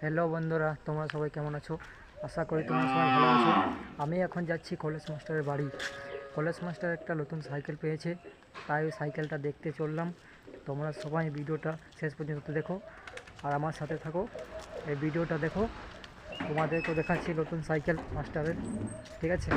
Hello বন্ধুরা, তোমরা সবাই কেমন আছো? আশা করি তোমরা সবাই ভালো আছো। আমি এখন যাচ্ছি কলেজ মাস্টারের বাড়ি। কলেজ মাস্টার একটা নতুন সাইকেল পেয়েছে, তাই ওই সাইকেলটা দেখতে চললাম। তোমরা সবাই ভিডিওটা শেষ পর্যন্ত দেখো আর আমার সাথে থাকো। এই ভিডিওটা দেখো, তোমাদেরকেও দেখাচ্ছি নতুন সাইকেল মাস্টারের। ঠিক আছে?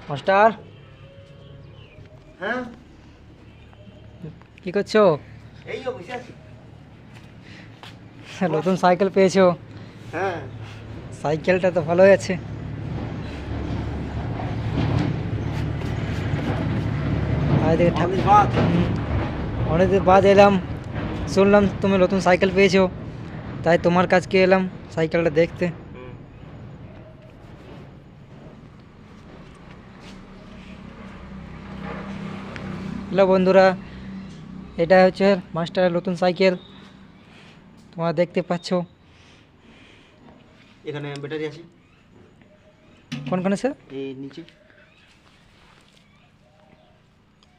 মাস্টার, হ্যাঁ, কী করছো? এই বসে আছি। নতুন সাইকেল পেয়েছো? হ্যাঁ, সাইকেলটা তো ভালোই আছে। আর এদিকে অনেক বাদ। অনেকদিন বাদ এলাম, শুনলাম তুমি নতুন সাইকেল পেয়েছো, তাই তোমার কাছকে এলাম সাইকেলটা দেখতে। হ্যালো বন্ধুরা, এটা হচ্ছে মাস্টারের নতুন সাইকেল, তোমরা দেখতে পাচ্ছ। এখানে ব্যাটারি আছে, কোনখানে স্যার? এই নিচে।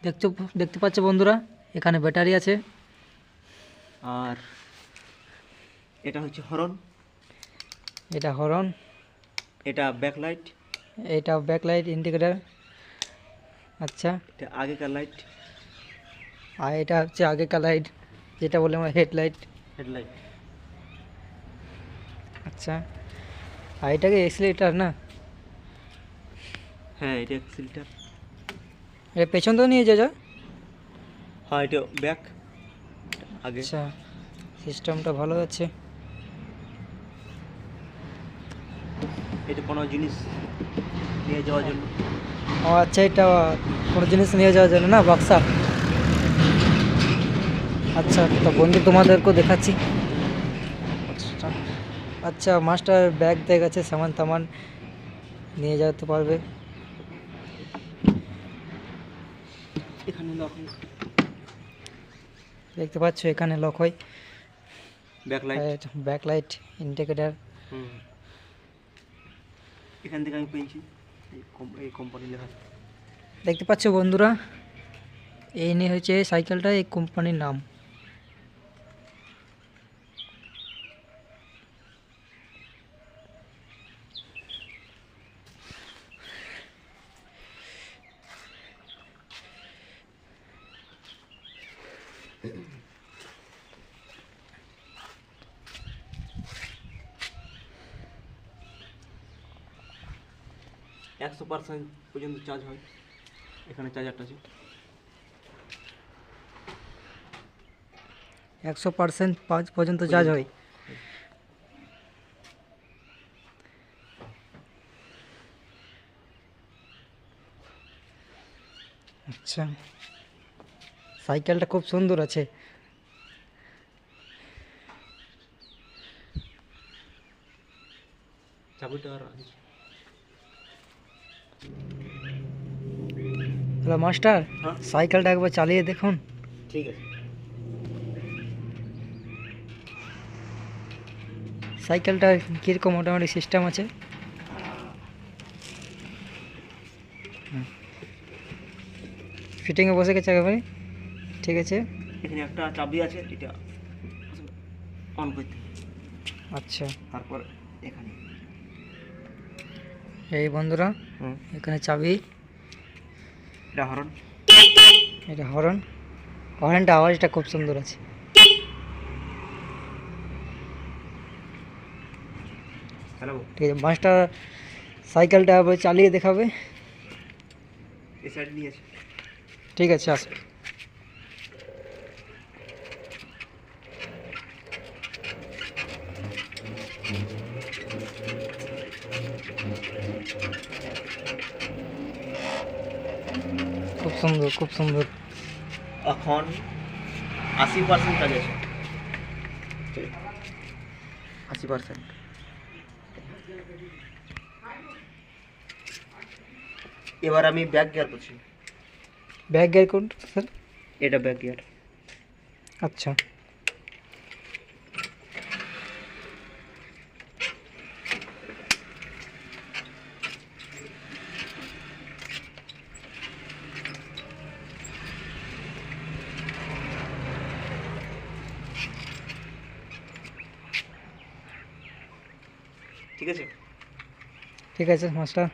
দেখছো, দেখতে পাচ্ছ বন্ধুরা, এখানে ব্যাটারি আছে। আর এটা হচ্ছে হর্ন, এটা হর্ন, এটা ব্যাকলাইট, এটা ব্যাকলাইট ইন্ডিকেটার। আচ্ছা, এটা আগেকার লাইট, আর এটা হচ্ছে আগেকার লাইট, যেটা বলে আমরা হেডলাইট। হেডলাইট। আচ্ছা, আর এটাকে এক্সিলেটার না? হ্যাঁ, এটা এক্সিলেটার। এটা পেছন তো নিয়ে যা। হ্যাঁ, এটা ব্যাক আগে। আচ্ছা, সিস্টেমটা ভালো আছে। এটা কোনো জিনিস নিয়ে যাওয়ার জন্য। ও আচ্ছা, এটা কোনো জিনিস নিয়ে যাওয়ার জন্য না, বক্সা। আচ্ছা, তো বন্ধু তোমাদেরকেও দেখাচ্ছি। আচ্ছা আচ্ছা, মাস্টার ব্যাগ ট্যাগ আছে, সামান তামান নিয়ে যেতে পারবে। এখানে লক, দেখতে পাচ্ছ এখানে লক হয়। ব্যাকলাইট। Backlight indicator. এখান থেকে আমি পেয়েছি, এই কোম্পানি লেখা। দেখতে পাচ্ছ বন্ধুরা, এই নিয়ে হচ্ছে সাইকেলটা, এই কোম্পানির নাম। একশো পার্সেন্ট পর্যন্ত চার্জ হয়। এখানে চার্জারটা আছে। 100% পর্যন্ত চার্জ হয়। আচ্ছা, সাইকেলটা খুব সুন্দর আছে। চাবিটা আর হ্যালো মাস্টার, হ্যাঁ, সাইকেলটা একবার চালিয়ে দেখুন। ঠিক আছে। সাইকেলটা কীরকম মোটামুটি সিস্টেম আছে? ফিটিংয়ে বসে গেছে একেবারে, ঠিক আছে। এখানে একটা চাবি আছে, এটা অন করতে। আচ্ছা, তারপর এখানে এই বন্ধুরা, এখানে চাবি, এটা হর্ন। এটা হর্ন। হর্নটা আওয়াজটা খুব সুন্দর আছে। হ্যালো, ঠিক আছে, মাস্টার সাইকেলটা আবার চালিয়ে দেখাবে। এই সাইড নিয়ে আছে। ঠিক আছে, আসো। খুব সুন্দর, খুব সুন্দর। এখন 80% কাজ আছে, 80%। এবার আমি ব্যাক গিয়ার করছি। ব্যাক গিয়ার কোন স্যার? এটা ব্যাক গিয়ার। আচ্ছা, ঠিক আছে? ঠিক আছে মাস্টার।